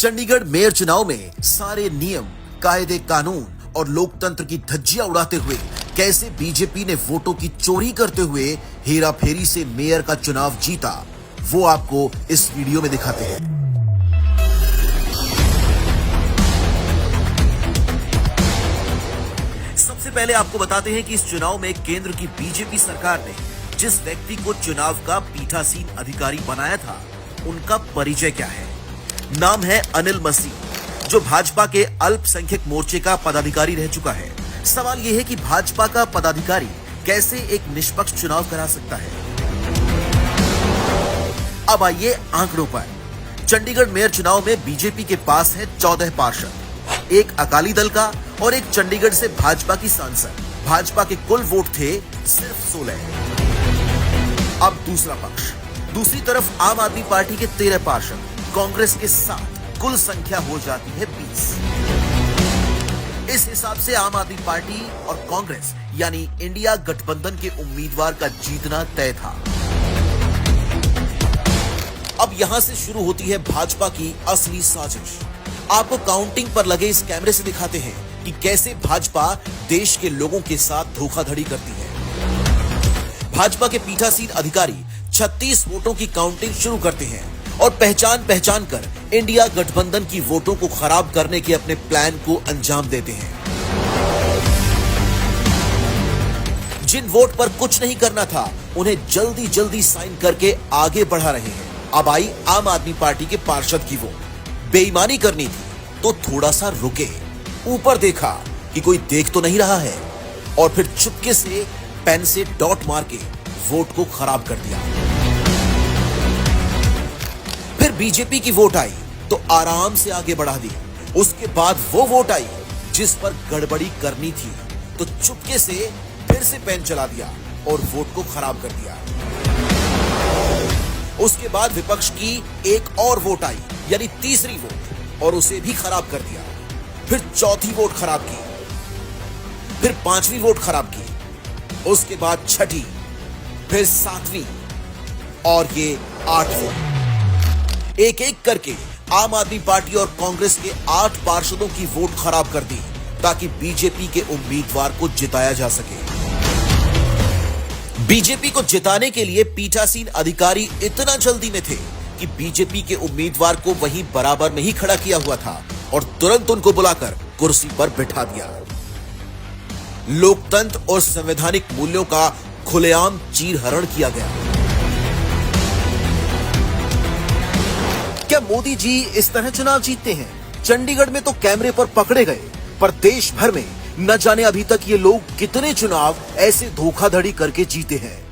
Chandigarh mayor चुनाव में सारे नियम, कायदे कानून और लोकतंत्र की धज्जियां उड़ाते हुए कैसे बीजेपी ने वोटों की चोरी करते हुए हेराफेरी से मेयर का चुनाव जीता, वो आपको इस वीडियो में दिखाते हैं। सबसे पहले आपको बताते हैं कि इस चुनाव में केंद्र की बीजेपी सरकार ने जिस व्यक्ति को चुनाव का पीठासीन अधिकारी बनाया था, उनका परिचय क्या है। नाम है अनिल मसीह, जो भाजपा के अल्पसंख्यक मोर्चे का पदाधिकारी रह चुका है। सवाल यह है कि भाजपा का पदाधिकारी कैसे एक निष्पक्ष चुनाव करा सकता है। अब आइए आंकड़ों पर। चंडीगढ़ मेयर चुनाव में बीजेपी के पास है 14 पार्षद, एक अकाली दल का और एक चंडीगढ़ से भाजपा की सांसद। भाजपा के कुल वोट थे सिर्फ 16। अब दूसरा पक्ष, दूसरी तरफ आम आदमी पार्टी के 13 पार्षद, कांग्रेस के 7, कुल संख्या हो जाती है 20। इस हिसाब से आम आदमी पार्टी और कांग्रेस यानी इंडिया गठबंधन के उम्मीदवार का जीतना तय था। अब यहां से शुरू होती है भाजपा की असली साजिश। आपको काउंटिंग पर लगे इस कैमरे से दिखाते हैं कि कैसे भाजपा देश के लोगों के साथ धोखाधड़ी करती है। भाजपा के पीठासीन अधिकारी 36 वोटों की काउंटिंग शुरू करते हैं और पहचान कर इंडिया गठबंधन की वोटों को खराब करने के अपने प्लान को अंजाम देते हैं। जिन वोट पर कुछ नहीं करना था, उन्हें जल्दी जल्दी साइन करके आगे बढ़ा रहे हैं। अब आई आम आदमी पार्टी के पार्षद की वोट। बेईमानी करनी थी तो थोड़ा सा रुके, ऊपर देखा कि कोई देख तो नहीं रहा है, और फिर चुपके से पेन से डॉट मार के वोट को खराब कर दिया। फिर बीजेपी की वोट आई तो आराम से आगे बढ़ा दी। उसके बाद वो वोट आई जिस पर गड़बड़ी करनी थी, तो चुपके से फिर से पेन चला दिया और वोट को खराब कर दिया। उसके बाद विपक्ष की एक और वोट आई, यानी तीसरी वोट, और उसे भी खराब कर दिया। फिर चौथी वोट खराब की, फिर पांचवी वोट खराब की, उसके बाद छठी, फिर सातवीं और ये 8वीं। एक एक करके आम आदमी पार्टी और कांग्रेस के 8 पार्षदों की वोट खराब कर दी ताकि बीजेपी के उम्मीदवार को जिताया जा सके। बीजेपी को जिताने के लिए पीठासीन अधिकारी इतना जल्दी में थे कि बीजेपी के उम्मीदवार को वहीं बराबर में ही खड़ा किया हुआ था और तुरंत उनको बुलाकर कुर्सी पर बिठा दिया। लोकतंत्र और संवैधानिक मूल्यों का खुलेआम चीरहरण किया गया। क्या मोदी जी इस तरह चुनाव जीतते हैं? चंडीगढ़ में तो कैमरे पर पकड़े गए, पर देश भर में न जाने अभी तक ये लोग कितने चुनाव ऐसे धोखाधड़ी करके जीते हैं।